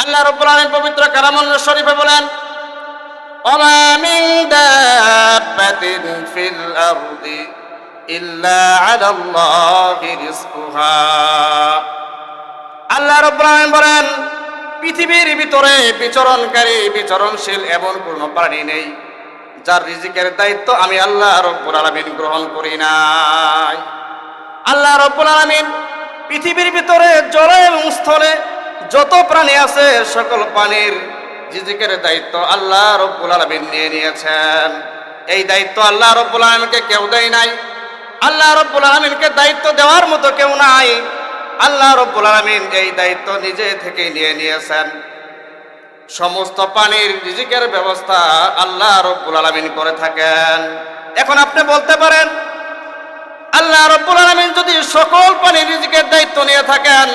আল্লাহ রাব্বুল আলামিন পবিত্র কালামুল শরীফে বলেন, ওমা মিন দাব্বাতিন ফিল আরদি ইল্লা আলাল্লাহি রিজকুহা। আল্লাহ রাব্বুল আলামিন বলেন, পৃথিবীর ভিতরে বিচরণশীল এমন কোনো প্রাণী নেই যার রিজিকের দায়িত্ব আমি আল্লাহ রাব্বুল আলামিন গ্রহণ করি নাই। আল্লাহ রাব্বুল আলামিন পৃথিবীর ভিতরে জলে এবং স্থলে যত প্রাণী আছে সকল প্রাণীর রিজিকের দায়িত্ব আল্লাহ রাব্বুল আলামিন নিয়ে নিয়েছেন। এই দায়িত্ব আল্লাহ রাব্বুল আলামিনকে কেউ দেয় নাই। আল্লাহ রাব্বুল আলামিনকে দায়িত্ব দেওয়ার মতো কেউ নাই। আল্লাহ রাব্বুল আলামিন এই দায়িত্ব নিজে থেকে নিয়ে নিয়েছেন। সমস্ত প্রাণীর রিজিকের ব্যবস্থা আল্লাহ রাব্বুল আলামিন করে থাকেন। এখন আপনি বলতে পারেন, আল্লাহ রাব্বুল আলামিন যদি সকল প্রাণীর রিজিকের দায়িত্ব নিয়ে থাকেন,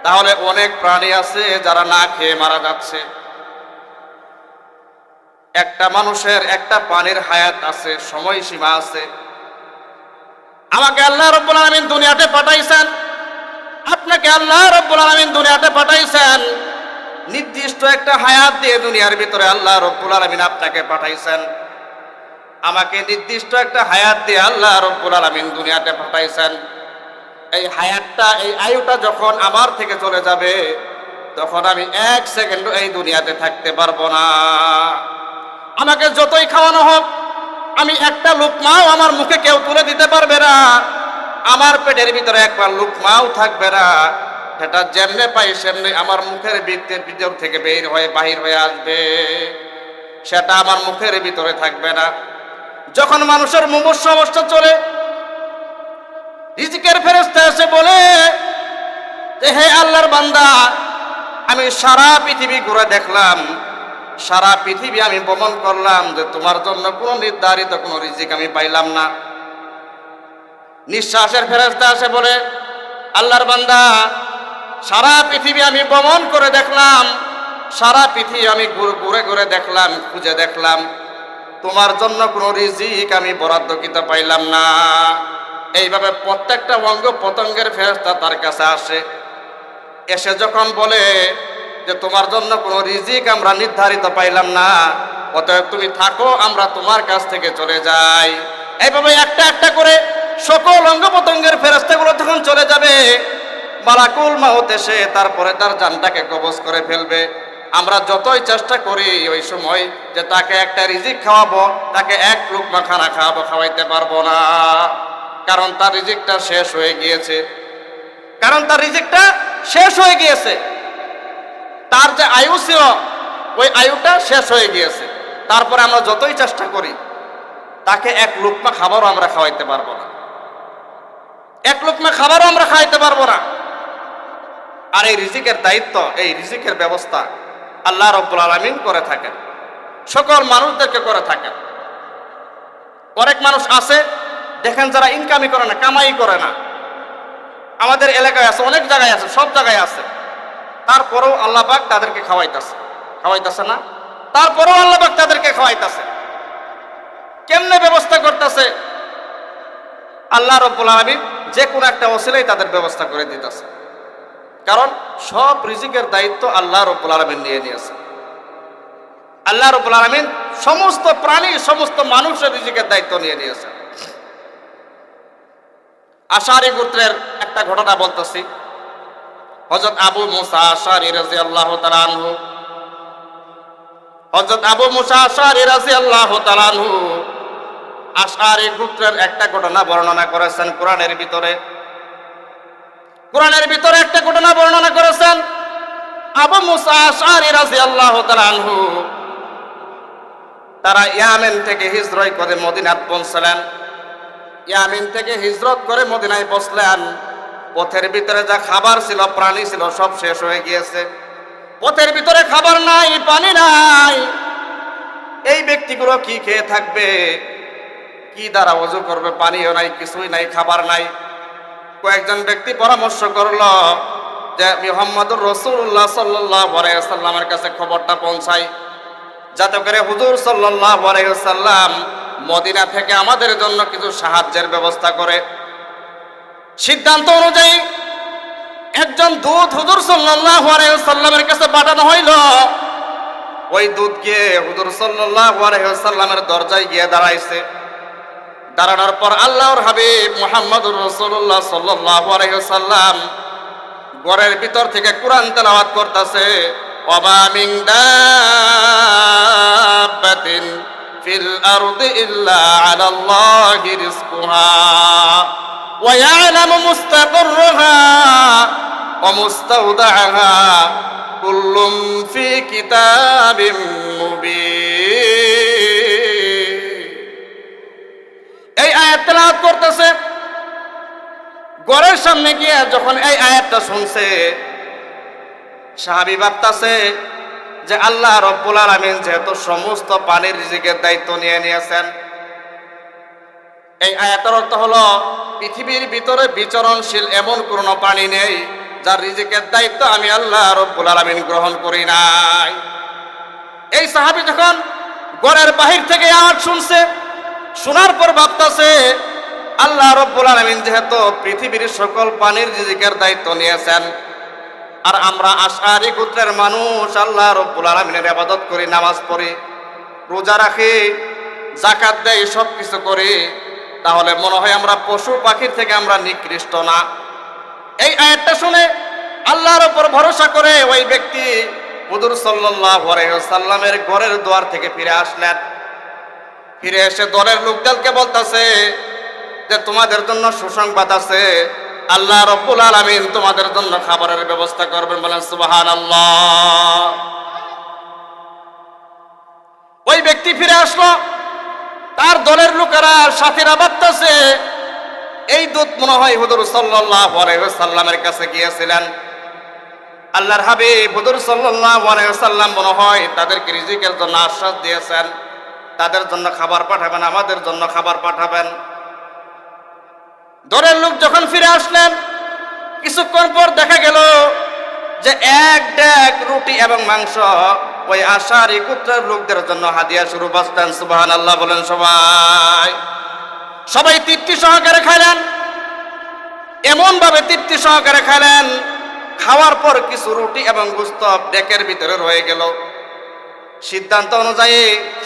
তাহলে অনেক প্রাণী আছে যারা না খেয়ে মারা যাচ্ছে। একটা মানুষের একটা প্রাণীর হায়াত আছে, সময়সীমা আছে। আমাকে আল্লাহ রাব্বুল আলামিন দুনিয়াতে পাঠাইছেন, আপনাকে আল্লাহ রাব্বুল আলামিন দুনিয়াতে পাঠাইছেন, নির্দিষ্ট একটা হায়াত দিয়ে দুনিয়ার ভিতরে আল্লাহ রাব্বুল আলামিন আপনাকে পাঠাইছেন। আমাকে নির্দিষ্ট একটা হায়াত দিয়ে আল্লাহ রাব্বুল আলামিন দুনিয়াতে পাঠাইছেন। এই হায়াতটা, এই আয়ুটা যখন আমার থেকে চলে যাবে, তখন আমি এক সেকেন্ডও এই দুনিয়াতে থাকতে পারবো না। আমাকে যতই খাওয়ানো হোক, আমি একটা লুকমাও আমার মুখে কেউ তুলে দিতে পারবে না। আমার পেটের ভিতরে একবার লুকমাও থাকবে না। সেটা যেমনে পাই সেমনি আমার মুখের ভিতর থেকে বাহির হয়ে আসবে, সেটা আমার মুখের ভিতরে থাকবে না। যখন মানুষের মুমূর্ষু অবস্থা চলে, রিজিকের ফেরেশতা এসে বলে যে, হে আল্লাহর বান্দা, আমি সারা পৃথিবী ঘুরে দেখলাম, সারা পৃথিবী আমি ভ্রমণ করলাম, যে তোমার জন্য কোনো নির্ধারিত কোনো রিজিক আমি পাইলাম না। নিঃশ্বাসের ফেরেশতা এসে বলে, আল্লাহর বান্দা, সারা পৃথিবী আমি ভ্রমণ করে দেখলাম, সারা পৃথিবী আমি ঘুরে ঘুরে দেখলাম, খুঁজে দেখলাম, তোমার জন্য কোনো রিজিক আমি বরাদ্দকৃত পাইলাম না। এইভাবে প্রত্যেকটা অঙ্গ প্রত্যঙ্গের ফেরেশতা তার কাছে আসে। এসে যখন বলে যে তোমার জন্য কোনো রিজিক আমরা নির্ধারিত পাইলাম না, অতএব তুমি থাকো, আমরা তোমার কাছ থেকে চলে যাই। এইভাবে একটা একটা করে সকল অঙ্গ প্রত্যঙ্গের ফেরেশতাগুলো তখন চলে যাবে। মালাকুল মাউত এসে তারপরে তার জানটাকে কবজ করে ফেলবে। আমরা যতই চেষ্টা করি ওই সময় যে তাকে একটা রিজিক খাওয়াবো, তাকে এক লুকমা খানা খাওয়াবো, খাওয়াইতে পারবো না। কারণ তার রিজিকটা শেষ হয়ে গিয়েছে। তার যে আয়ু ছিল, ওই আয়ুটা শেষ হয়ে গিয়েছে। তারপরে আমরা যতই চেষ্টা করি, তাকে এক লুকমা খাবারও আমরা খাওয়াইতে পারবো না, এক লুকমা খাবারও আমরা খাওয়াইতে পারবো না। আর এই রিজিকের দায়িত্ব, এই রিজিকের ব্যবস্থা আল্লাহ রাব্বুল আলামিন করে থাকেন, সকল মানুষদেরকে করে থাকেন। অনেক মানুষ আছে দেখেন যারা ইনকামই করে না, কামাই করে না। আমাদের এলাকায় আছে, অনেক জায়গায় আছে, সব জায়গায় আছে। তারপরেও আল্লাহ পাক তাদেরকে খাওয়াইতেছে না? তারপরেও আল্লাহ পাক তাদেরকে খাওয়াইতেছে। কেমনে ব্যবস্থা করতেছে? আল্লাহ রাব্বুল আলামিন যে কোনো একটা ওসিলায় তাদের ব্যবস্থা করে দিতেছে। কারণ সব রিজিকের দায়িত্ব আল্লাহ রাব্বুল আলামিন নিয়ে নিয়েছে। আল্লাহ রাব্বুল আলামিন সমস্ত প্রাণী, সমস্ত মানুষের রিজিকের দায়িত্ব নিয়ে নিয়েছে। আশারী গোত্রের একটা ঘটনা বলতেছি। হযরত আবু মুসা আশআরী রাদিয়াল্লাহু তাআলা আনহু, হযরত আবু মুসা আশআরী রাদিয়াল্লাহু তাআলা আনহু আশআরী গোত্রের একটা ঘটনা বর্ণনা করেছেন কোরআনের ভিতরে। কোরআনের ভিতরে একটা ঘটনা বর্ণনা করেছেন। আবু মুসা আশআরী রাদিয়াল্লাহু তাআলা আনহু তারা ইয়ামেন থেকে হিজরত করে মদিনায় পৌঁছলেন। ইয়ামেন থেকে হিজরত করে মদিনায় পৌঁছলেন। পথের ভিতরে যা খাবার ছিল, প্রাণী ছিল, সব শেষ হয়ে গিয়েছে। পথের ভিতরে খাবার নাই, পানি নাই। এই ব্যক্তিগুলো কি খেয়ে থাকবে? কি দ্বারা ওযু করবে? পানিও নাই, কিছুই নাই, খাবার নাই। কয়েকজন ব্যক্তি পরামর্শ করলো যে মুহাম্মদুর রাসূলুল্লাহ সাল্লাল্লাহু আলাইহি ওয়াসাল্লামের কাছে খবরটা পৌঁছাই, যাতে করে হুজুর সাল্লাল্লাহু আলাইহি ওয়াসাল্লাম মদিনা থেকে আমাদের জন্য কিছু সাহায্যের ব্যবস্থা করে। সিদ্ধান্ত অনুযায়ী একজন দূত হুজুর সাল্লাল্লাহু আলাইহি ওয়াসাল্লামের কাছে পাঠানো হইল। ওই দূত গিয়ে হুজুর সাল্লাল্লাহু আলাইহি ওয়াসাল্লামের দরজায় গিয়ে দাঁড়াইছে। দাঁড়ানোর পর আল্লাহর হাবিব মুহাম্মদুর রাসূলুল্লাহ সাল্লাল্লাহু আলাইহি ওয়াসাল্লাম ঘরের ভিতর থেকে কোরআন তেলাওয়াত করতেছে। ওয়া মিন দাব্বাতিন ফিল আরদি ইল্লা আলাল্লাহি রিজকুহা ওয়া ইয়ালামু মুস্তাকাররাহা ওয়া মুস্তাওদাআহা কুল্লুম ফি কিতাবিম মুবিন। এই আয়াত তেলাওয়াত করতেছে। ঘরের সামনে গিয়ে যখন এই আয়াতটা শুনছে, সাহাবী ভাবতাছে যে আল্লাহ রব্বুল আলামিন যেহেতু সমস্ত পানির রিজিকের দায়িত্ব নিয়ে নিয়েছেন, এই আয়াতের অর্থ হলো পৃথিবীর ভিতরে বিচরণশীল এমন কোনো পানি নেই যার রিজিকের দায়িত্ব আমি আল্লাহ রব্বুল আলামিন গ্রহণ করি নাই। এই সাহাবী যখন ঘরের বাহির থেকে আওয়াজ শুনছে, শোনার পর ভাবতাছে আল্লাহ রব্বুল আলামিন যেহেতু পৃথিবীর সকল পানির রিজিকের দায়িত্ব নিয়েছেন, আর আমরা আশআরী গোত্রের মানুষ আল্লাহ রব্বুল আলামিনের ইবাদত করি, নামাজ পড়ি, রোজা রাখি, যাকাত দেই, সব কিছু করি, তাহলে মনে হয় আমরা পশু পাখির থেকে আমরা নিকৃষ্ট না। এই আয়াতটা শুনে আল্লাহর উপর ভরসা করে ওই ব্যক্তি হুজুর সাল্লাল্লাহু আলাইহি ওয়াসাল্লামের ঘরের দুয়ার থেকে ফিরে আসলেন। ফিরে এসে দলের লোকদেরকে বলতেছে যে তোমাদের জন্য সুসংবাদ আছে, আল্লাহ রব্বুল আলামিন তোমাদের জন্য খাবারের ব্যবস্থা করবেন। বলেন সুবহানাল্লাহ। ওই ব্যক্তি ফিরে আসলো, তার দলের লোকেরা সাথীরা ভাবতেছে এই দূত মনে হয় হুজুর সাল্লাল্লাহু আলাইহি ওয়াসাল্লামের কাছে গিয়েছিলেন, আল্লাহর হাবিব হুজুর সাল্লাল্লাহু আলাইহি ওয়াসাল্লাম মনে হয় তাদেরকে রিজিকের জন্য আশ্বাস দিয়েছেন, তাদের জন্য খাবার পাঠাবেন, আমাদের জন্য খাবার পাঠাবেন। দলের লোক যখন ফিরে আসলেন, কিছুক্ষণ পর দেখা গেল যে এক ডেক রুটি এবং মাংস ওই আশআরী গোত্রের লোকদের জন্য হাদিয়া স্বরূপ আসলেন। সুবহানাল্লাহ বলেন সবাই। সবাই তৃপ্তি সহকারে খাইলেন, এমন ভাবে তৃপ্তি সহকারে খাইলেন, খাওয়ার পর কিছু রুটি এবং গোশত ডেকের ভিতরে রয়ে গেল। সিদ্ধান্ত অনুযায়ী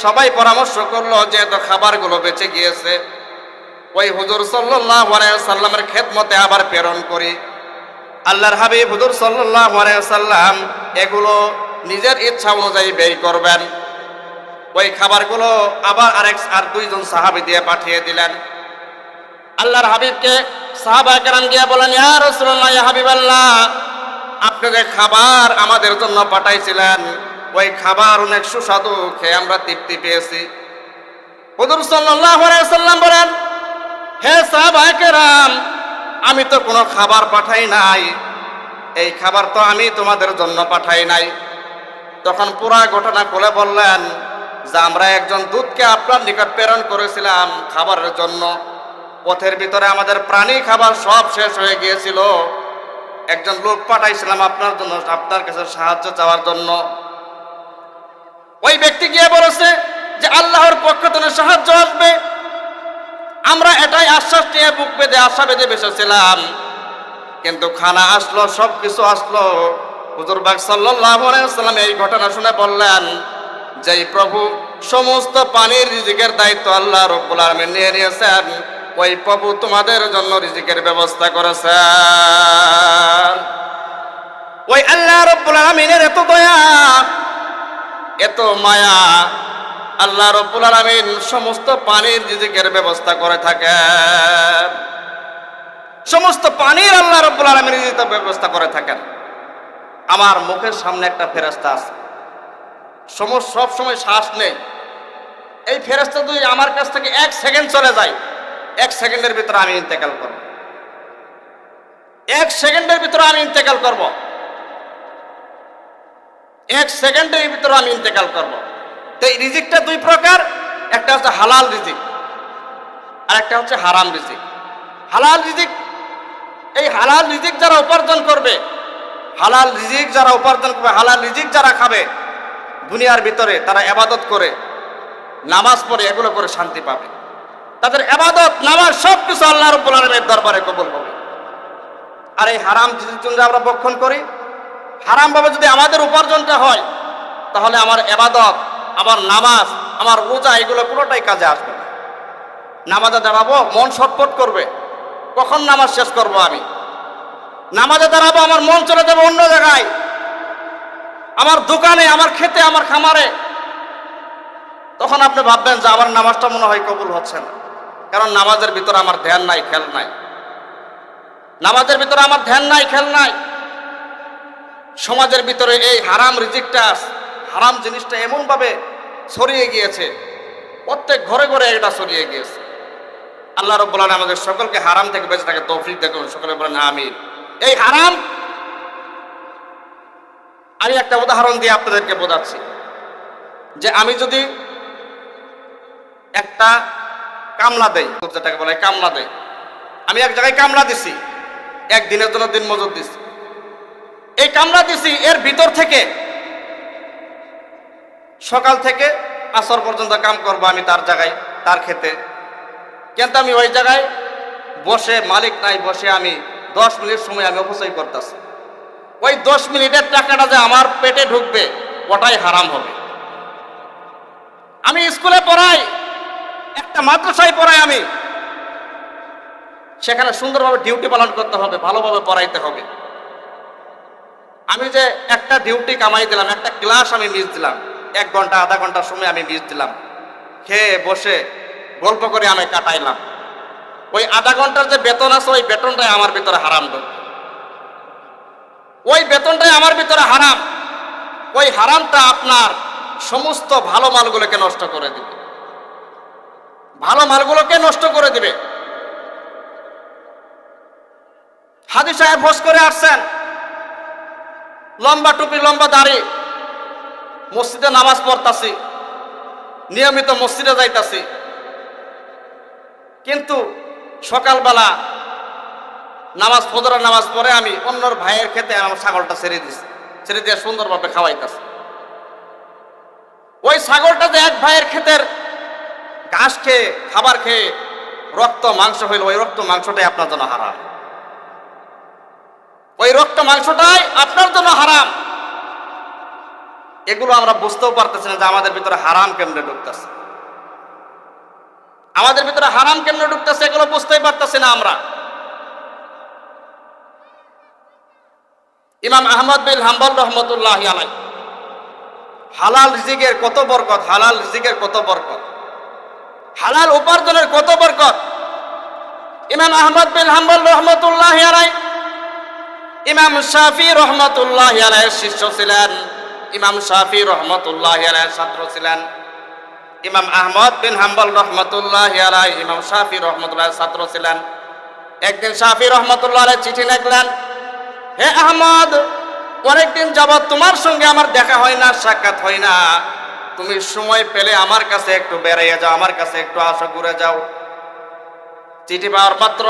সবাই পরামর্শ করলো যে এত খাবারগুলো বেঁচে গিয়েছে, ওই হুজুর সাল্লাল্লাহু আলাইহি ওয়াসাল্লামের খেদমতে আবার প্রেরণ করি। আল্লাহর হাবিব হুজুর সাল্লাল্লাহু আলাইহি ওয়াসাল্লাম এগুলো নিজের ইচ্ছা অনুযায়ী ব্যয় করবেন। ওই খাবারগুলো আবার আর দুইজন সাহাবী দিয়ে পাঠিয়ে দিলেন। আল্লাহর হাবিবকে সাহাবা কেরাম গিয়ে বলেন, ইয়া রাসূলুল্লাহ, ইয়া হাবিবাল্লাহ, আপনি যে খাবার আমাদের জন্য পাঠাইছিলেন ওই খাবার অনেক সুস্বাদু, খেয়ে আমরা তৃপ্তি পেয়েছি। হুজুর সাল্লাল্লাহু আলাইহি ওয়াসাল্লাম বলেন, হে সাহাবা কেরাম, আমি তো কোনো খাবার পাঠাই নাই, এই খাবার তো আমি তোমাদের জন্য পাঠাই নাই। তখন পুরা ঘটনা খুলে বললেন যে আমরা একজন দূতকে আপনার নিকট প্রেরণ করেছিলাম খাবারের জন্য, পথের ভিতরে আমাদের প্রাণী খাবার সব শেষ হয়ে গিয়েছিল, একজন লোক পাঠাইছিলাম আপনার জন্য, আপনার কাছে সাহায্য চাওয়ার জন্য। ওই ব্যক্তি গিয়ে বলেছে যে আল্লাহর পক্ষ থেকে সাহায্য আসবে, আমরা এটাই আশ্বাস নিয়ে বুক বেঁধে আশা বেঁধে বসেছিলাম, কিন্তু খানা আসলো, সব কিছু আসলো। হুজুর পাক সাল্লাল্লাহু আলাইহি ওয়াসাল্লাম এই ঘটনা শুনে বললেন, যেই প্রভু সমস্ত পানির রিজিকের দায়িত্ব আল্লাহ রব্বুল আলামিন নিয়ে নিয়েছেন, ওই প্রভু তোমাদের জন্য রিজিকের ব্যবস্থা করেছেন। ওই আল্লাহ রব্বুল আলামিনের এত দয়া, এত মায়া, আল্লাহ রব্বুল আলামিন সমস্ত পানির রিজিকের ব্যবস্থা করে থাকেন। সমস্ত পানির আল্লাহ রব্বুল আলামিন রিজিকের ব্যবস্থা করে থাকেন। আমার মুখের সামনে একটা ফেরেশতা আছে, সব সময় শ্বাস নেই। এই ফেরেশতা যদি আমার কাছ থেকে 1 সেকেন্ড চলে যায়, 1 সেকেন্ডের ভিতরে আমি ইন্তেকাল করব। 1 সেকেন্ডের ভিতরে আমি ইন্তেকাল করব। 1 সেকেন্ডের ভিতরে আমি ইন্তেকাল করব। তো এই রিজিকটা দুই প্রকার, একটা হচ্ছে হালাল রিজিক আর একটা হচ্ছে হারাম রিজিক। হালাল রিজিক, এই হালাল রিজিক যারা উপার্জন করবে, হালাল রিজিক যারা উপার্জন করবে, হালাল রিজিক যারা খাবে, দুনিয়ার ভিতরে তারা ইবাদত করে, নামাজ পড়ে, এগুলো করে শান্তি পাবে। তাদের ইবাদত নামাজ সব কিছু আল্লাহ রাব্বুল আলামিনের দরবারে কবুল হবে। আর এই হারাম জন্য আমরা বক্ষণ করি, হারামভাবে যদি আমাদের উপার্জনটা হয়, তাহলে আমার ইবাদত, আমার নামাজ, আমার রোজা এগুলো কোনোটাই কাজে আসবে না। নামাজে দাঁড়াবো, মন ছটফট করবে, কখন নামাজ শেষ করব আমি। নামাজে দাঁড়াবো, আমার মন চলে যাবে অন্য জায়গায়, আমার দোকানে, আমার খেতে, আমার খামারে। তখন আপনি ভাববেন যে আমার নামাজটা মনে হয় কবুল হচ্ছে না, কারণ নামাজের ভিতরে আমার ধ্যান নাই, খেয়াল নাই। নামাজের ভিতরে আমার ধ্যান নাই, খেয়াল নাই। সমাজের ভিতরে এই হারাম রিজিকটা, হারাম জিনিসটা এমনভাবে ছড়িয়ে গিয়েছে, প্রত্যেক ঘরে ঘরে এটা ছড়িয়ে গিয়েছে। আল্লাহ রাব্বুল আলামিন আমাদের সকলকে হারাম থেকে বেঁচে থাকার তৌফিক দেখুন, সকলে বলেন আমিন। এই হারাম, আমি একটা উদাহরণ দিয়ে আপনাদেরকে বোঝাচ্ছি যে আমি যদি একটা কামলা দেই, যেটাকে বলে কামলা দেই, আমি এক জায়গায় কামলা দিছি, একদিনের জন্য দিন মজুর দিছি, এই কামলা দিছি, এর ভিতর থেকে সকাল থেকে আসর পর্যন্ত কাম করবো আমি তার জায়গায়, তার খেতে। কিন্তু আমি ওই জায়গায় বসে, মালিক নাই, বসে আমি 10 মিনিট সময় আমি অপচয় করতেছি। ওই 10 মিনিটের টাকাটা যে আমার পেটে ঢুকবে, ওটাই হারাম হবে। আমি স্কুলে পড়াই, একটা মাদ্রাসায় পড়াই, আমি সেখানে সুন্দরভাবে ডিউটি পালন করতে হবে, ভালোভাবে পড়াইতে হবে। আমি যে একটা ডিউটি কামাই দিলাম, একটা ক্লাস আমি মিস দিলাম, 1 ঘন্টা আধা ঘন্টা সময় আমি মিস দিলাম, খেয়ে বসে গল্প করে আমি কাটাইলাম, ওই আধা ঘন্টার যে বেতন আছে, ওই বেতনটাই আমার ভিতরে হারাম ঢুকবে, ওই বেতনটাই আমার ভিতরে হারাম। ওই হারামটা আপনার সমস্ত ভালো মালগুলোকে নষ্ট করে দিবে, ভালো মালগুলোকে নষ্ট করে দিবে। হাজী সাহেব হজ করে আসছেন, লম্বা টুপি, লম্বা দাড়ি, মসজিদে নামাজ পড়তাছি, নিয়মিত মসজিদে যাইতাছি, কিন্তু সকালবেলা নামাজ, ফজরের নামাজ পড়ে আমি অন্যর ভাইয়ের খেতে আমার ছাগলটা ছেড়ে দিছি, ছেড়ে দিয়ে সুন্দরভাবে খাওয়াইতাছি। ওই ছাগলটা যে এক ভাইয়ের ক্ষেতের ঘাস খেয়ে, খাবার খেয়ে রক্ত মাংস হইল, ওই রক্ত মাংসটাই আপনার জন্য হারাম, ওই রক্ত মাংসটাই আপনার জন্য হারাম। এগুলো আমরা বুঝতেও পারতেছি না যে আমাদের ভিতরে হারাম কেমনে ঢুকতেছে, আমাদের ভিতরে হারাম কেমনে ঢুকতেছে, এগুলো বুঝতেই পারতেছি না আমরা। ইমাম আহমদ বিন হাম্বল রহমতুল্লাহি আলাইহি, হালাল রিজিকের কত বরকত, হালাল রিজিকের কত বরকত, হালাল উপার্জনের কত বরকত। ইমাম আহমদ বিন হাম্বল রহমতুল্লাহি আলাইহি ইমাম শাফি রহমতুল্লাহি আলাইহির শিষ্য ছিলেন, ইমাম শাফি রহমতুল্লাহি আলাইহির ছাত্র ছিলেন। ইমাম আহমদ বিন হাম্বল রহমতুল্লাহি আলাইহি ইমাম শাফি রহমতুল্লাহির ছাত্র ছিলেন। একদিন শাফি রহমতুল্লাহ আলাইহি চিঠি লিখলেন, হে আহমদ, অনেকদিন যাবৎ তোমার সঙ্গে আমার দেখা হয় না, সাক্ষাৎ হয় না, তুমি সময় পেলে আমার কাছে একটু বেড়াইয়া যাও, আমার কাছে একটু আসো, ঘুরে যাও। চিঠি পাওয়ার মাত্র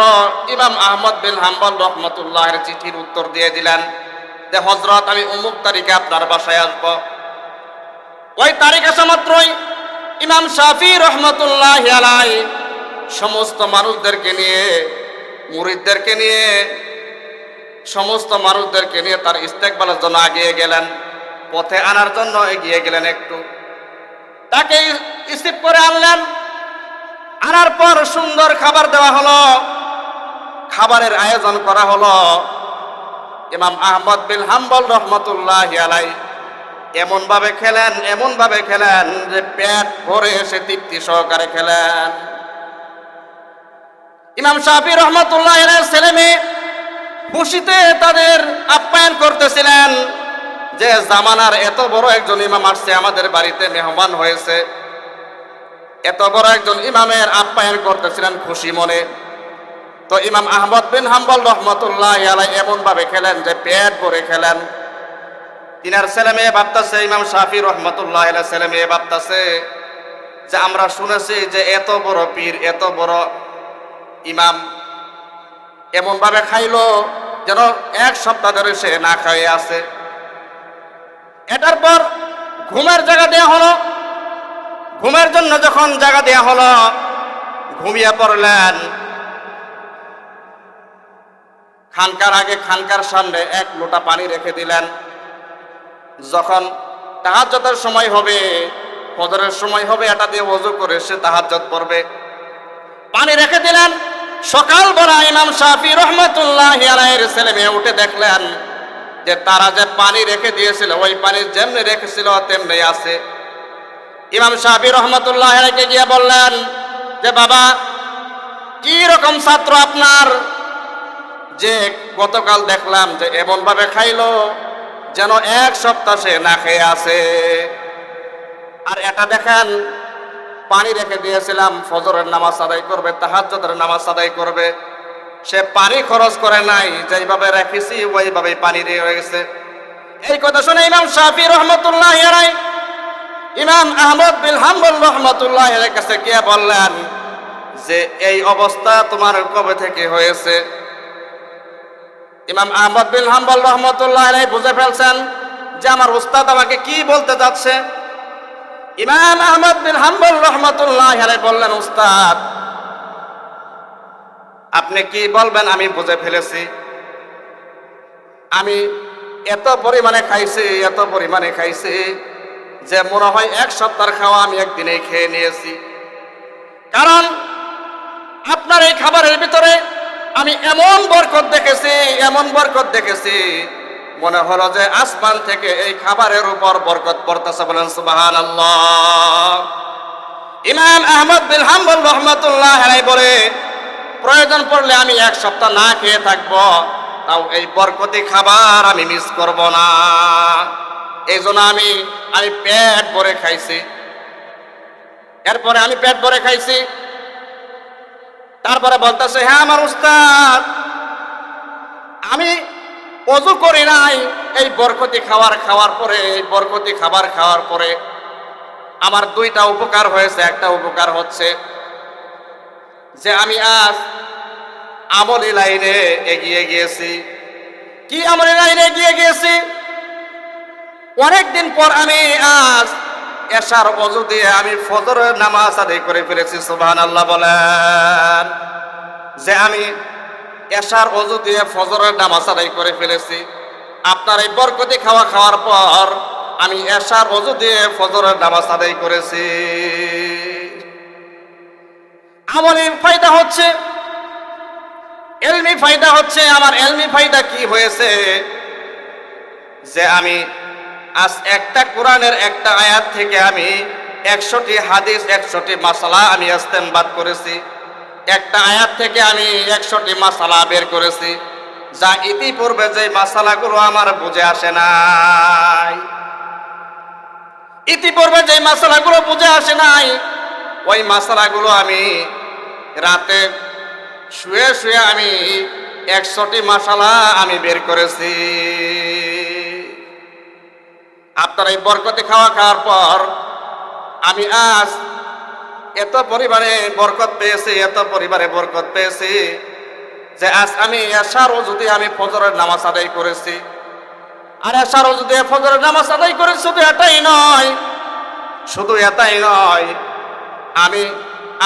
ইমাম আহমদ বিন হাম্বল রহমতুল্লাহের চিঠির উত্তর দিয়ে দিলেন যে হযরত, আমি অমুক তারিখে আপনার বাসায় আসব। ওই তারিখ আসা মাত্রই ইমাম শাফি রহমতুল্লাহি আলাইহি সমস্ত মানুষদেরকে নিয়ে, মুরিদদেরকে নিয়ে, সমস্ত মানুষদেরকে নিয়ে তার ইস্তেকবালের জন্য এগিয়ে গেলেন, পথে আনার জন্য এগিয়ে গেলেন। একটু তাকে রিসিভ করে আনলেন, আনার পর সুন্দর খাবার দেওয়া হলো, খাবারের আয়োজন করা হলো। ইমাম আহমদ বিন হাম্বল রহমতুল্লাহি আলাইহি এমন ভাবে খেলেন যে পেট ভরে এসে তৃপ্তি সহকারে খেলেন। ইমাম শাফি রহমতুল্লাহি আলাইহির ছেলে মেয়ে খুশিতে তাদের আপ্যায়ন করতেছিলেন যে জামানার এত বড় একজন ইমাম আসছে, আমাদের বাড়িতে মেহমান হয়েছে, এত বড় একজন ইমামের আপ্যায়ন করতেছিলেন খুশি মনে। তো ইমাম আহমদ বিন হাম্বল রহমতুল্লাহি আলাইহি এমন ভাবে খেলেন যে পেট ভরে খেলেন। তিনার ছেলে মেয়ে ভাবতেছে, ইমাম শাফি রহমতুল্লাহি আলাইহি ছেলে মেয়ে ভাবতেছে যে আমরা শুনেছি যে এত বড় পীর, এত বড় ইমাম এমন ভাবে খাইলো যেন 1 সপ্তাহ ধরে সে না খাইয়ে আছে। এটার পর ঘুমের জায়গা দেয়া হলো, ঘুমের জন্য যখন জায়গা দেয়া হলো, ঘুমিয়ে পড়লেন। খানকার আগে খানকার সামনে এক লোটা পানি রেখে দিলেন। যখন তাহাজ্জুদের সময় হবে, ফজরের সময় হবে, এটা দিয়ে ওযু করে সে তাহাজ্জুদ পড়বে। পানি রেখে দিলেন। সকালবেলা ইমাম শাফি রহমাতুল্লাহি আলাইহির ছেলে মেয়ে উঠে দেখলেন যে তারা যে পানি রেখে দিয়েছিল ওই পানি যেমনি রেখেছিল তেমনি আছে। ইমাম শাফি রহমাতুল্লাহি আলাইহি গিয়ে বললেন যে বাবা, কি রকম ছাত্র আপনার যে গতকাল দেখলাম যে এমন ভাবে খাইলো যেন এক সপ্তাহ সে না খেয়ে আছে। আর এটা দেখেন, পানি রেখে দিয়েছিলাম, ফজরের নামাজ আদায় করবে, তাহাজ্জুদের নামাজ আদায় করবে, সে পানি খরচ করে নাই, যেইভাবে রেখেছি ওইভাবেই পানি রয়ে গেছে। এই কথা শুনে ইমাম শাফি রহমাতুল্লাহি আলাইহি ইমাম আহমদ বিন হাম্বল রহমাতুল্লাহি আলাইহির কাছে গিয়ে বললেন যে এই অবস্থা তোমার কবে থেকে হয়েছে? ইমাম আহমদ বিন হাম্বল রহমাতুল্লাহি আলাইহি বুঝে ফেলছেন যে আমার উস্তাদ আমাকে কি বলতে যাচ্ছে। ইমাম আহমদ বিন হাম্বল রহমাতুল্লাহি আলাইহি বললেন, উস্তাদ আপনি কি বলবেন আমি বুঝে ফেলেছি। আমি এত পরিমাণে খাইছি যে মনে হয় এক সপ্তাহের খাওয়া আমি একদিনেই খেয়ে নিয়েছি। কারণ আপনার এই খাবারের ভিতরে আমি এমন বরকত দেখেছি মনে হলো যে আসমান থেকে এই খাবারের উপর বরকত পড়তেছে। বলেন সুবহানাল্লাহ। ইমাম আহমদ বিন হাম্বল রহমাতুল্লাহি আলাইহি বলে, প্রয়োজন পড়লে আমি এক সপ্তাহ না খেয়ে থাকবো, তাও এই বরকতি খাবার আমি মিস করব না। এই জন্য আমি পেট ভরে খাইছি। এরপরে আমি পেট ভরে খাইছি। তারপরে বলতেছে, হ্যাঁ আমার উস্তাদ, আমি ওযু করি নাই, এই বরকতি খাবার খাওয়ার পরে আমার দুইটা উপকার হয়েছে। একটা উপকার হচ্ছে যে আমি আজ আমলি লাইনে এগিয়ে গিয়েছি। কি আমলি লাইনে এগিয়ে গিয়েছি? অনেকদিন পর আমি আজ এশার ওযু দিয়ে আমি ফজরের নামাজ আদায় করে ফেলেছি। সুবহানাল্লাহ বলেন। যে আমি এশার ওযু দিয়ে ফজরের নামাজ আদায় করে ফেলেছি। আপনার এই বরকতি খাওয়ার পর আমি এশার ওযু দিয়ে ফজরের নামাজ আদায় করেছি। আমলি ফায়দা হচ্ছে, ইলমি ফায়দা হচ্ছে। আমার ইলমি ফায়দা কি হয়েছে? যে আমি আজ একটা কোরআনের একটা আয়াত থেকে আমি 100টি হাদিস, 100টি মাসালা আমি ইস্তেমবাদ করেছি। একটা আয়াত থেকে আমি 100টি মাসালা বের করেছি, যা ইতিপূর্বে যে মাসালাগুলো আমার বুঝে আসে নাই। ওই মাসালাগুলো আমি রাতে শুয়ে শুয়ে আমি 100টি মাসালা আমি বের করেছি। আপনার এই বরকতি খাওয়ার পর আমি আজ এত পরিমাণে বরকত পেয়েছি যে আজ আমি এশার ওযু দিয়ে আমি ফজরের নামাজ আদায় করেছি। আর এশার ওযু দিয়ে ফজরের নামাজ আদায় করেছি। শুধু এটাই নয়, আমি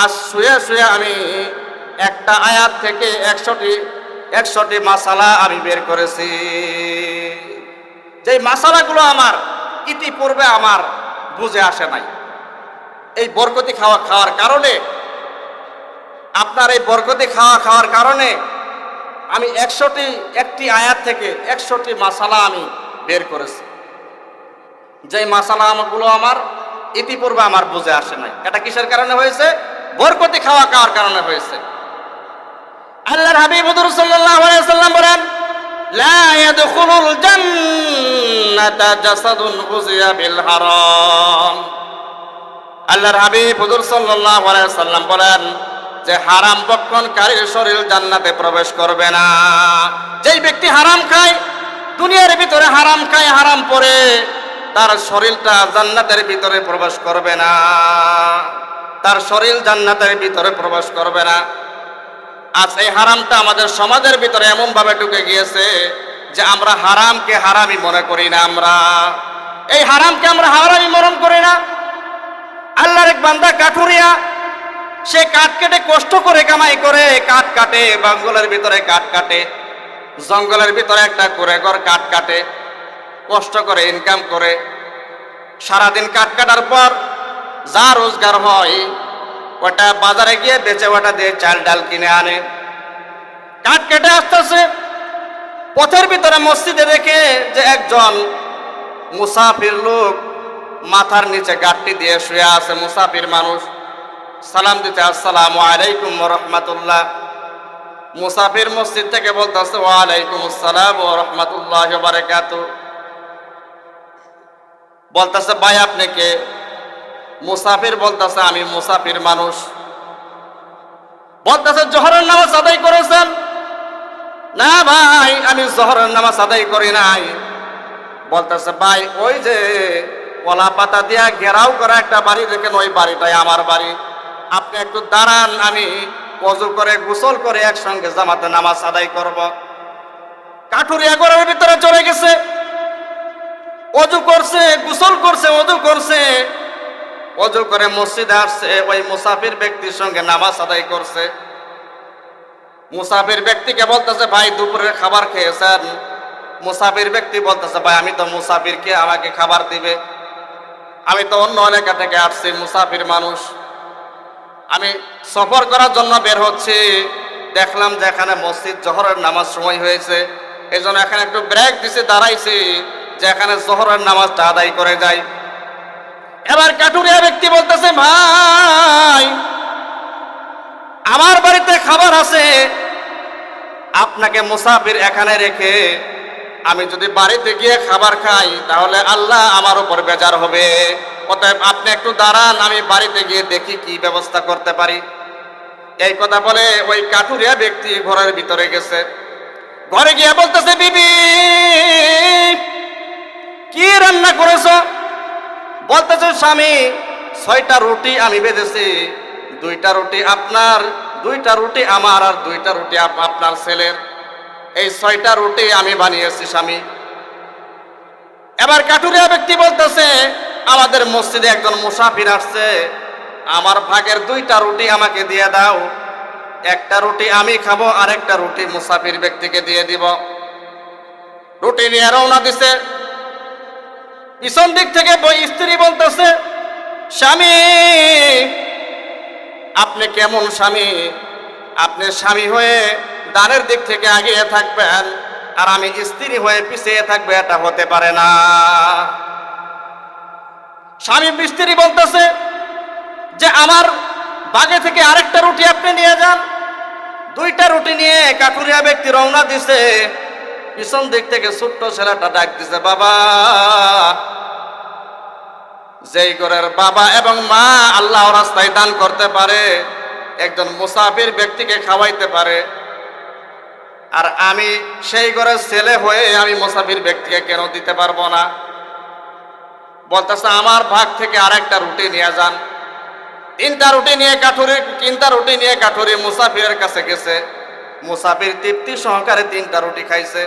আজ শুয়ে শুয়ে আমি একটা আয়াত থেকে 100টি মাসালা আমি বের করেছি। যে মাসালাগুলো আমার ইতিপূর্বে আমার বুঝে আসে নাই। এই বরকতি খাওয়ার কারণে, আপনার এই বরকতি খাওয়ার কারণে আমি একটি আয়াত থেকে 100টি মাসালা আমি বের করেছি। যে মাসালাগুলো আমার ইতিপূর্বে আমার বুঝে আসে নাই। এটা কিসের কারণে হয়েছে? বরকতি খাওয়ার কারণে হয়েছে। আল্লাহর হাবিব হুজুর সাল্লাল্লাহু আলাইহি ওয়াসাল্লাম বলেন, লা ইয়াদখুলুল জান্নাতা জাসাদুন গুযিয়া বিল হারাম। আল্লাহর হাবিব হুজুর সাল্লাল্লাহু আলাইহি ওয়াসাল্লাম বলেন যে হারাম ভক্ষণকারীর শরীর জান্নাতে প্রবেশ করবে না। যেই ব্যক্তি হারাম খায়, দুনিয়ার ভিতরে হারাম খায়, হারাম পড়ে, তার শরীরটা জান্নাতের ভিতরে প্রবেশ করবে না। তার শরীর জান্নাতের ভিতরে প্রবেশ করবে না। আজ এই হারামটা আমাদের সমাজের ভিতরে এমন ভাবে ঢুকে গিয়েছে যে আমরা হারামকে হারামি মনে করি না। আমরা এই হারামকে আমরা হারামি মনে করি না। আল্লাহর এক বান্দা কাঠুরিয়া, সে কাঠ কেটে কষ্ট করে কামাই করে, কাঠ কাটে, বাঙ্গলের ভিতরে কাঠ কাটে। জঙ্গলের ভিতরে একটা কুঁড়ে ঘর কাঠ কাটে, কষ্ট করে ইনকাম করে, সারাদিন কাঠ কাটার পর যা রোজগার হয় ওটা বাজারে গিয়ে বেচে ওটা দিয়ে চাল ডাল কিনে আনে। কাঠ কেটে আসতেছে, পথের ভিতরে মসজিদে দেখে যে একজন মুসাফির লোক মাথার নিচে গাঁটটি দিয়ে শুয়ে আছে। মুসাফির মানুষ, সালাম দিতে আসসালামু আলাইকুম ওয়া রাহমাতুল্লাহ। মুসাফির মসজিদ থেকে বলতেছে ওয়া আলাইকুম আসসালাম ওয়া রাহমাতুল্লাহি ওয়া বারাকাতুহু। বলতেছে ভাই আপনি কে? মুসাফির বলতেছে আমি মুসাফির মানুষ। বলতেছে জোহরের নামাজ আদায় করেছেন? না ভাই আমি জোহরের নামাজ আদায় করি নাই। বলতেছে ভাই ওই যে কলা পাতা দিয়া ঘেরাও করা একটা বাড়ি দেখেন, ওই বাড়িটাই আমার বাড়ি, আপনি একটু দাঁড়ান, আমি ওযু করে গোসল করে একসঙ্গে জামাতে নামাজ আদায় করব। কাঠুরিয়া ঘরের ভিতরে চলে গেছে, ওযু করছে, গোসল করছে, ওযু করছে, ওযু করে মসজিদে আসছে, ওই মুসাফির ব্যক্তির সঙ্গে নামাজ আদায় করছে। মুসাফির ব্যক্তিকে বলতেছে ভাই দুপুরের খাবার খেয়েছেন? মুসাফির ব্যক্তি বলতেছে ভাই আমি তো মুসাফির, কে আমাকে খাবার দিবে? আমি তো অন্য এলাকা থেকে আসছি, মুসাফির মানুষ, আমি সফর করার জন্য বের হচ্ছি, দেখলাম যে এখানে মসজিদ জোহরের নামাজ সময় হয়েছে, এই জন্য এখানে একটু ব্রেক দিছে, দাঁড়াইছি যে এখানে জোহরের নামাজটা আদায় করে যাই। এবার কাঠুরিয়া ব্যক্তি বলতেছে ভাই আমার বাড়িতে খাবার আছে, আপনাকে মুসাফির এখানে রেখে আমি যদি বাড়িতে গিয়ে খাবার খাই তাহলে আল্লাহ আমার উপর বেজার হবে, অতএব আপনি একটু দাঁড়ান, আমি বাড়িতে গিয়ে দেখি কি ব্যবস্থা করতে পারি। এই কথা বলে ওই কাঠুরিয়া ব্যক্তি ঘরের ভিতরে গেছে। ঘরে গিয়ে বলতেছে বিবি কি রান্না করেছো? বলতেছে স্বামী 6টা রুটি আমি বেজেছি, 2টা রুটি আপনার, 2টা রুটি আমার, আর 2টা রুটি আপনার ছেলের, এই 6টা রুটি আমি বানিয়েছি স্বামী। এবার কাঠুরিয়া ব্যক্তি বলতেছে আমাদের মসজিদে একজন মুসাফির আসছে, আমার ভাগের 2টা রুটি আমাকে দিয়ে দাও, একটা রুটি আমি খাবো আর একটা রুটি মুসাফির ব্যক্তিকে দিয়ে দিব। রুটি নিয়ে রওনা দিছে। পিছন দিক থেকে স্ত্রী বলতেছে স্বামী আপনি কেমন স্বামী? আপনি স্বামী হয়ে দ্বারের দিক থেকে আগিয়ে থাকবেন আর আমি স্ত্রী হয়ে পিছিয়ে থাকবে, এটা হতে পারে না। স্বামী স্ত্রী বলতেছে যে আমার বাগে থেকে আরেকটা রুটি আপনি নিয়ে যান। 2টা রুটি নিয়ে কাঠুরিয়া ব্যক্তি রওনা দিছে। পিছন দিক থেকে ছোট্ট ছেলেটা ডাক দিছে বাবা। যেই ঘরের বাবা এবং মা আল্লাহ রাস্তায় দান করতে পারে, একজন মুসাফির ব্যক্তিকে খাওয়াইতে পারে, আর আমি সেই ঘরের ছেলে হয়ে আমি মুসাফির ব্যক্তিকে কেন দিতে পারবো না? বলতেছে আমার ভাগ থেকে আরেকটা রুটি নিয়ে যান। 3টা রুটি নিয়ে কাঠুরি মুসাফিরের কাছে গেছে। মুসাফির তৃপ্তি সহকারে 3টা রুটি খাইছে।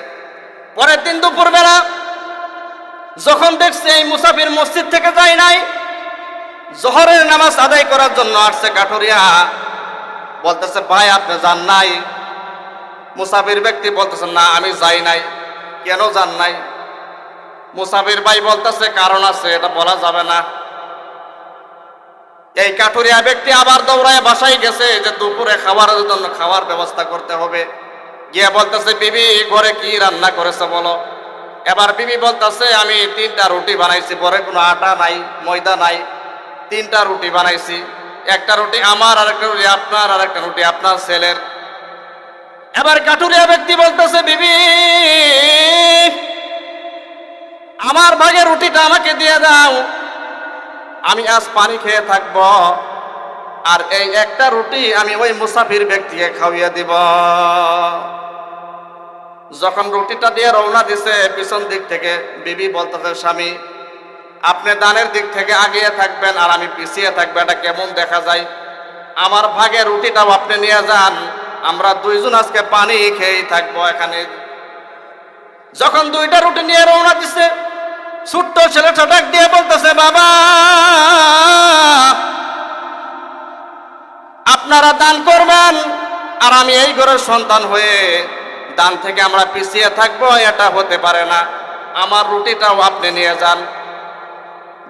পরের দিন দুপুরবেলা যখন দেখছে এই মুসাফির মসজিদ থেকে যায় নাই, জোহরের নামাজ আদায় করার জন্য আসছে কাঠুরিয়া, বলতেছে ভাই আপনি যান নাই? মুসাফির ব্যক্তি বলতেছে না আমি যাই নাই। কেন যান নাই? মুসাফির ভাই বলতেছে কারণ আছে, এটা বলা যাবে না। এই কাঠুরিয়া ব্যক্তি আবার দৌড়ায় বাসায় গেছে যে দুপুরে খাবারের জন্য খাওয়ার ব্যবস্থা করতে হবে। গিয়ে বলতেছে বিবি ঘরে কি রান্না করেছে বলো। এবার বিবি বলতেছে আমি 3টা রুটি বানাইছি, পরে কোনো আটা নাই, ময়দা নাই, 3টা রুটি বানাইছি, একটা রুটি আমার, আর একটা রুটি আপনার, আর একটা রুটি আপনার ছেলের। এবার কাঠুরিয়া ব্যক্তি বলতেছে বিবি আমার ভাগের রুটিটা আমাকে দিয়ে দাও, আমি আজ পানি খেয়ে থাকব, আর এই একটা রুটি আমি ওই মুসাফির ব্যক্তিকে খাওয়িয়ে দিব। যখন রুটিটা দিয়ে রওনা দিছে, পিছন দিক থেকে বিবি বলতেছে স্বামী আপনি দানের দিক থেকে আগিয়ে থাকবেন আর আমি পিছিয়ে থাকবো, এটা কেমন দেখা যায়? আমার ভাগে রুটিটাও আপনি নিয়ে যান, আমরা 2জন আজকে পানি খেয়েই থাকবো এখানে। যখন 2টা রুটি নিয়ে রওনা দিছে, ছোট্ট ছেলেটা ডাক দিয়ে বলতেছে বাবা আপনারা দান করবেন আর আমি এই ঘরের সন্তান হয়ে দান থেকে আমরা পিছিয়ে থাকবো এটা হতে পারে না, আমার রুটিটাও আপনি নিয়ে যান।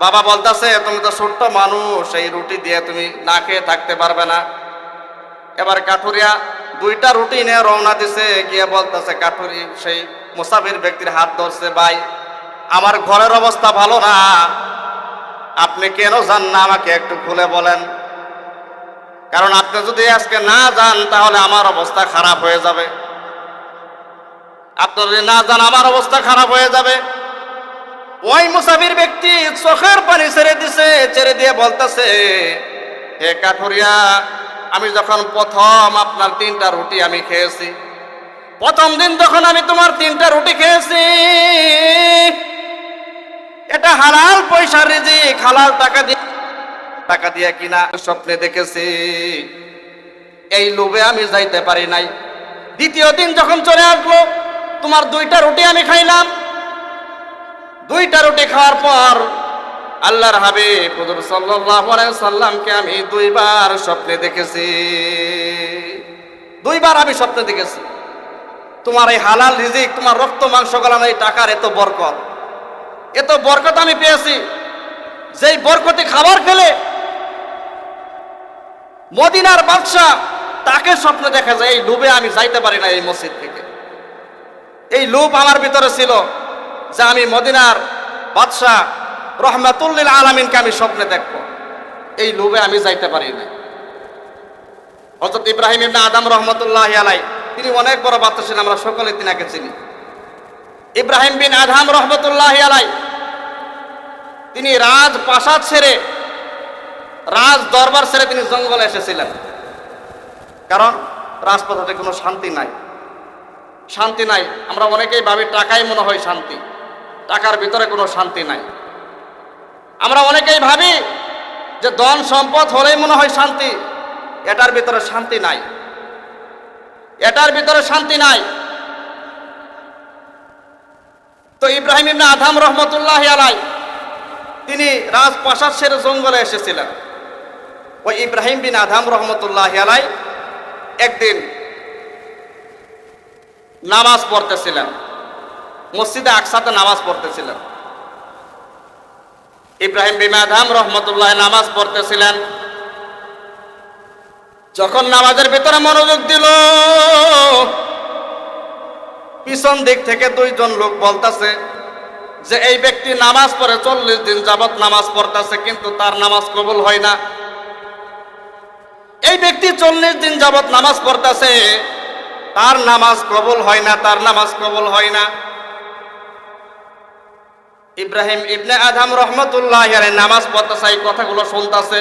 বাবা বলতেছে তুমি তো ছোট্ট মানুষ, এই রুটি দিয়ে তুমি না খেয়ে থাকতে পারবে না। এবার কাঠুরিয়া 2টা রুটি নিয়ে রওনা দিছে, গিয়ে বলতেছে কাঠুরি সেই মুসাফির ব্যক্তির হাত ধরছে, ভাই আমার ঘরের অবস্থা ভালো না, আপনি কেন যান না আমাকে একটু খুলে বলেন, কারণ আপনি যদি আজকে না যান তাহলে আমার অবস্থা খারাপ হয়ে যাবে, আপনি যদি না যান আমার অবস্থা খারাপ হয়ে যাবে। ওই মুসাফির ব্যক্তি চোখের পানি ছেড়ে দিছে, ছেড়ে দিয়ে বলতেছে হে কাঠুরিয়া, আমি যখন প্রথম আপনার 3টা রুটি আমি খেয়েছি, প্রথম দিন যখন আমি তোমার 3টা রুটি খেয়েছি, এটা হালাল পয়সার রিজিক, হালাল টাকা দিয়ে কিনা, স্বপ্নে দেখেছি, এই লোভে আমি যাইতে পারি নাই। দ্বিতীয় দিন যখন চলে আসলো, তোমার 2টা রুটি আমি খাইলাম, 2টা রুটি খাওয়ার পর আল্লাহর হাবিব হুজুর সাল্লাল্লাহু আলাইহি সাল্লামকে আমি 2বার স্বপ্নে দেখেছি, 2বার আমি স্বপ্নে দেখেছি তোমার এই হালাল রিজিক, তোমার রক্ত মাংস গলানো এই টাকার এত বরকত আমি পেয়েছি, যেই বরকতি খাবার খেলে মদিনার বাদশা তাকে স্বপ্নে দেখা যায়। এই লোভে আমি যাইতে পারি না এই মসজিদ থেকে, এই লোভ আমার ভিতরে ছিল যে আমি মদিনার বাদশা রহমাতুল লিল আলামিনকে আমি স্বপ্নে দেখব, এই লোভে আমি যাইতে পারি না। হযরত ইব্রাহিম ইবনে আদম রহমাতুল্লাহি আলাইহি তিনি অনেক বড় বাদশা ছিলেন, আমরা সকলে তিনাকে চিনি। ইব্রাহিম বিন আদম রহমাতুল্লাহি আলাইহি তিনি রাজপ্রাসাদ ছেড়ে, রাজ দরবার ছেড়ে তিনি জঙ্গলে এসেছিলেন, কারণ রাজপ্রাসাদে কোনো শান্তি নাই। আমরা অনেকেই ভাবি টাকাই মনে হয় শান্তি, টাকার ভিতরে কোনো শান্তি নাই। আমরা অনেকেই ভাবি যে ধন সম্পদ হলেই মনে হয় শান্তি, এটার ভিতরে শান্তি নাই, এটার ভিতরে শান্তি নাই। তো ইব্রাহিম ইবনে আদম রহমাতুল্লাহি আলাইহি তিনি রাজপ্রাসাদ ছেড়ে জঙ্গলে এসেছিলেন। ওই ইব্রাহিম বিন আদম রহমাতুল্লাহি আলাইহি একদিন নামাজ পড়তেছিলেন, মসজিদে আকসাতে নামাজ পড়তেছিলেন। ইব্রাহিম বিন আদম রহমাতুল্লাহি নামাজ পড়তেছিলেন, যখন নামাজের ভিতরে মনোযোগ দিল, পিছন দিক থেকে 2জন লোক বলতেছে যে এই ব্যক্তি নামাজ পড়ে 40 দিন যাবত নামাজ পড়তেছে, কিন্তু তার নামাজ কবুল হয় না। এই ব্যক্তি 40 দিন যাবত নামাজ পড়তেছে, তার নামাজ কবুল হয় না, তার নামাজ কবুল হয় না। ইব্রাহিম ইবনে আদম রহমাতুল্লাহি আলাইহি নামাজ পড়তেছে, এই কথাগুলো শুনতেছে।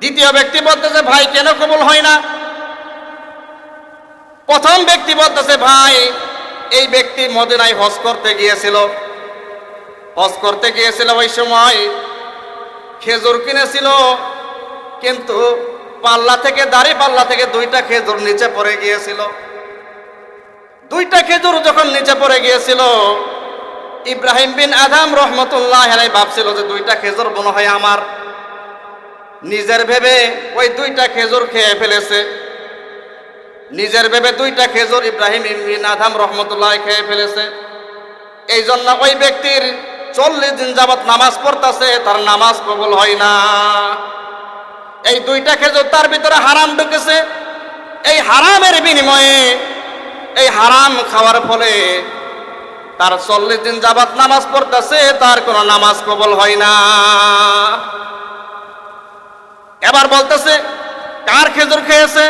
দ্বিতীয় ব্যক্তি বলতেছে ভাই কেন কবুল হয় না? প্রথম ব্যক্তি বলতেছে ভাই এই ব্যক্তি মদিনায় হজ করতে গিয়েছিল, ওই সময় খেজুর কিনেছিল, কিন্তু দাড়ি পাল্লা থেকে 2টা খেজুর নিচে পড়ে গিয়েছিল। 2টা খেজুর যখন নিচে পড়ে গিয়েছিল, ইব্রাহিম বিন আদম রহমাতুল্লাহি আলাইহি ভাবছিল যে 2টা খেজুর মনে হয় আমার, নিজের ভেবে ওই 2টা খেজুর খেয়ে ফেলেছে। নিজের ভেবে 2টা খেজুর ইব্রাহিম বিন আদম রহমাতুল্লাহি খেয়ে ফেলেছে। এই জন্য ওই ব্যক্তির 40 দিন যাবত নামাজ পড়তেছে, তার নামাজ কবুল হয় না। এই 2টা খেজুর তার ভিতরে হারাম ঢুকেছে, এই হারামের বিনিময়ে, এই হারাম খাওয়ার ফলে তার 40 দিন যাবত নামাজ পড়তেছে, তার কোনো নামাজ কবুল হয় না। এবার বলতেছে কার খেজুর খেয়েছে?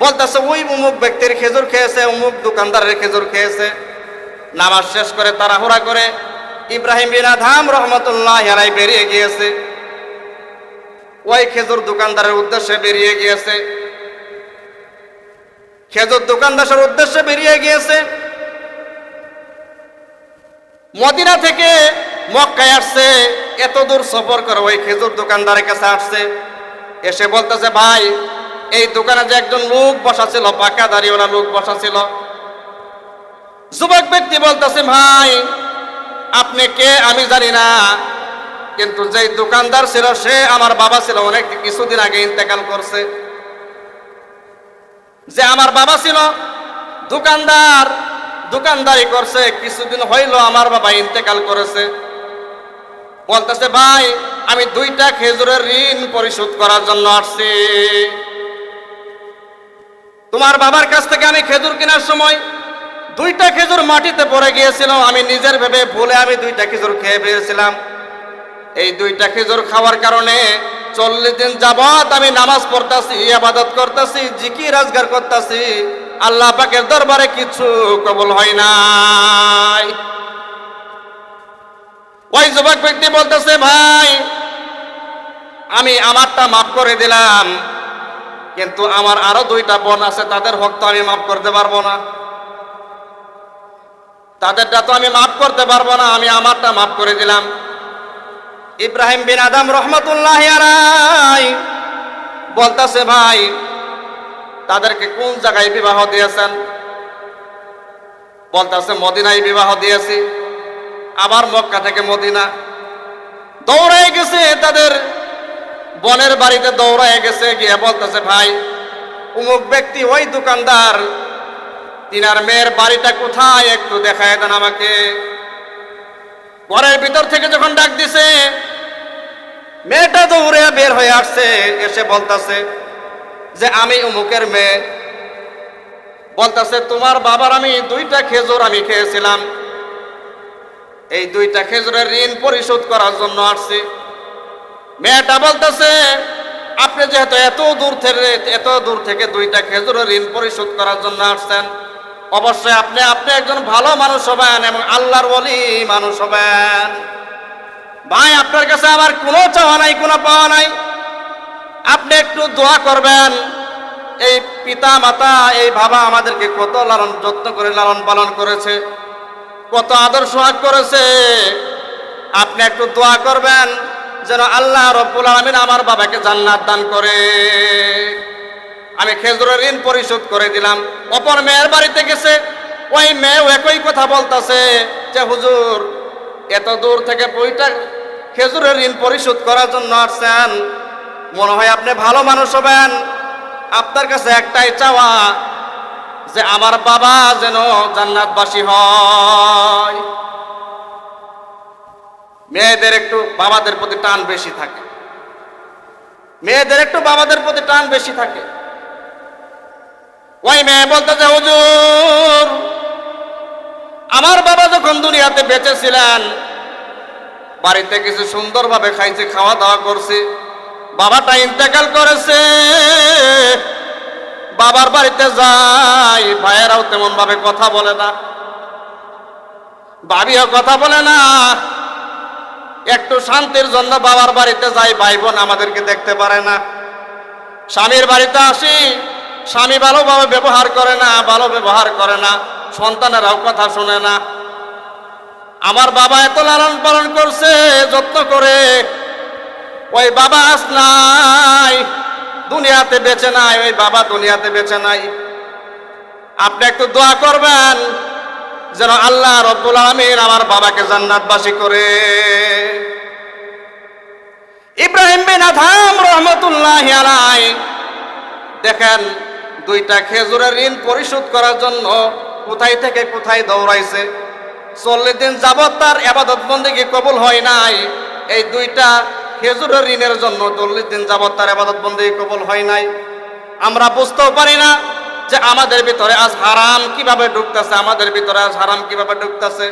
বলতেছে ওই অমুক ব্যক্তির খেজুর খেয়েছে, অমুক দোকানদারের খেজুর খেয়েছে। নামাজ শেষ করে তাড়াহুড়া করে ইব্রাহিম বিন আদম রহমাতুল্লাহি আলাইহি বেরিয়ে গিয়েছে, ওই খেজুর দোকানদারের উদ্দেশ্যে বেরিয়ে গিয়েছে, খেজুর দোকানদারের উদ্দেশ্যে বেরিয়ে গিয়েছে। মদিনা থেকে মক্কায় আসছে, এত দূর সফর করে ওই খেজুর দোকানদারের কাছে আসছে। এসে বলতেছে ভাই এই দোকানে যে একজন লোক বসা ছিল, পাকা দাড়িওয়ালা লোক বসা ছিল। যুবক ব্যক্তি বলতেছে ভাই আপনি কে আমি জানি না, কিন্তু যেই দোকানদার ছিল সে আমার বাবা ছিল, অনেক কিছুদিন আগে ইন্তেকাল করছে। যে আমার বাবা ছিল দোকানদারি করছে, কিছুদিন হইল আমার বাবা ইন্তেকাল করেছে। বলতেছে ভাই আমি 2টা খেজুরের ঋণ পরিশোধ করার জন্য আসছি। তোমার বাবার কাছ থেকে আমি খেজুর কেনার সময় 2টা খেজুর মাটিতে পড়ে গিয়েছিল, আমি নিজের ভেবে ভুলে আমি 2টা খেজুর খেয়ে ফেলেছিলাম। এই 2টা খেজুর খাওয়ার কারণে 40 দিন যাবত আমি নামাজ পড়তাছি, ইবাদত করতাছি, জিকির আজগার করতাছি, আল্লাহ পাকের দরবারে কিছু কবুল হয় নাই। ওই যুবক ব্যক্তি বলতেছে ভাই আমি আমারটা মাফ করে দিলাম, কিন্তু আমার আরো 2টা বোন আছে, তাদের হক তো আমি মাফ করতে পারবো না, তাদেরটা তো আমি মাফ করতে পারবো না, আমি আমারটা মাফ করে দিলাম। ইব্রাহিম বিন আদম রহমতুল্লাহি আলাইহি বলতেছে ভাই তাদেরকে কোন জায়গায় বিবাহ দিয়েছেন? বলতেছে মদিনায় বিবাহ দিয়েছি। আবার মক্কা থেকে মদিনা দৌড়ায় গেছে, তাদের বোনের বাড়িতে দৌড়ায় গেছে, গিয়ে বলতেছে ভাই অমুক ব্যক্তি ওই দোকানদার, তিনার মেয়ের বাড়িটা কোথায় একটু দেখায় দেন আমাকে। ঘরের ভিতর থেকে যখন ডাক দিছে, মেয়েটা দৌড়ে বের হয়ে আসছে, এসে বলতেছে যে আমি অমুকের মেয়ে। বলতেছে তোমার বাবার আমি 2টা খেজুর আমি খেয়েছিলাম, এই 2টা খেজুরের ঋণ পরিশোধ করার জন্য আসছি। মেয়েটা বলতেছে আপনি যেহেতু এত দূর থেকে 2টা খেজুরের ঋণ পরিশোধ করার জন্য আসছেন, অবশ্যই আপনি একজন ভালো মানুষ হবেন এবং আল্লাহর ওলি মানুষ হবেন। ভাই আপনার কাছে আমার কোনো চাওয়া নাই, কোনো পাওয়া নাই, আপনি একটু দোয়া করবেন। এই পিতা মাতা, এই বাবা আমাদেরকে কত যত্ন করে লালন পালন করেছে, কত আদর সোহাগ করেছে, আপনি একটু দোয়া করবেন যেন আল্লাহ রব্বুল আলামিন আমার বাবাকে জান্নাত দান করে। আমি খেজুরের ঋণ পরিশোধ করে দিলাম। অপর মেয়ের বাড়িতে গেছে, ওই মেয়েও একই কথা বলতেছে যে হুজুর এত দূর থেকে 2টা খেজুরের ঋণ পরিশোধ করার জন্য আসছেন, মনে হয় আপনি ভালো মানুষ হবেন, আপনার কাছে একটাই চাওয়া যে আমার বাবা যেন জান্নাতবাসী হয়। মেয়েদের একটু বাবাদের প্রতি টান বেশি থাকে, ওই মেয়ে বলতেছে হুজুর আমার বাবা যখন দুনিয়াতে বেঁচে ছিলেন বাড়িতে কিছু সুন্দরভাবে খাইছে, খাওয়া দাওয়া করছে, বাবাটা ইন্তেকাল করেছে, বাবার বাড়িতে যাই, ভাইয়েরাও তেমন ভাবে কথা বলে না, ভাবিও কথা বলে না, একটু শান্তির জন্য বাবার বাড়িতে যাই, ভাই বোন আমাদেরকে দেখতে পারে না। স্বামীর বাড়িতে আসি, স্বামী ভালোভাবে ব্যবহার করে না, সন্তানেরাও কথা শোনে না। আমার বাবা এত লালন পালন করছে, যত্ন করে, ওই বাবা আজ নাই, দুনিয়াতে বেঁচে নাই, ওই বাবা দুনিয়াতে বেঁচে নাই। আপনি একটু দোয়া করবেন যেন আল্লাহ রব্বুল আলামিন আমার বাবাকে জান্নাতবাসী করে। ইব্রাহিম বিন আদম রহমতুল্লাহি আলাইহি দেখেন 2টা খেজুরের ঋণ পরিশোধ করার জন্য কোথায় থেকে কোথায় দৌড়াইছে। 40 দিন যাবত তার ইবাদত বন্দেগী কবুল হয় নাই, এই 2টা খেজুরের ঋণের জন্য 40 দিন যাবত তার ইবাদত বন্দেগী কবুল হয় নাই। আমরা বুঝতেও পারি না যে আমাদের ভিতরে আজ হারাম কিভাবে ঢুকতেছে,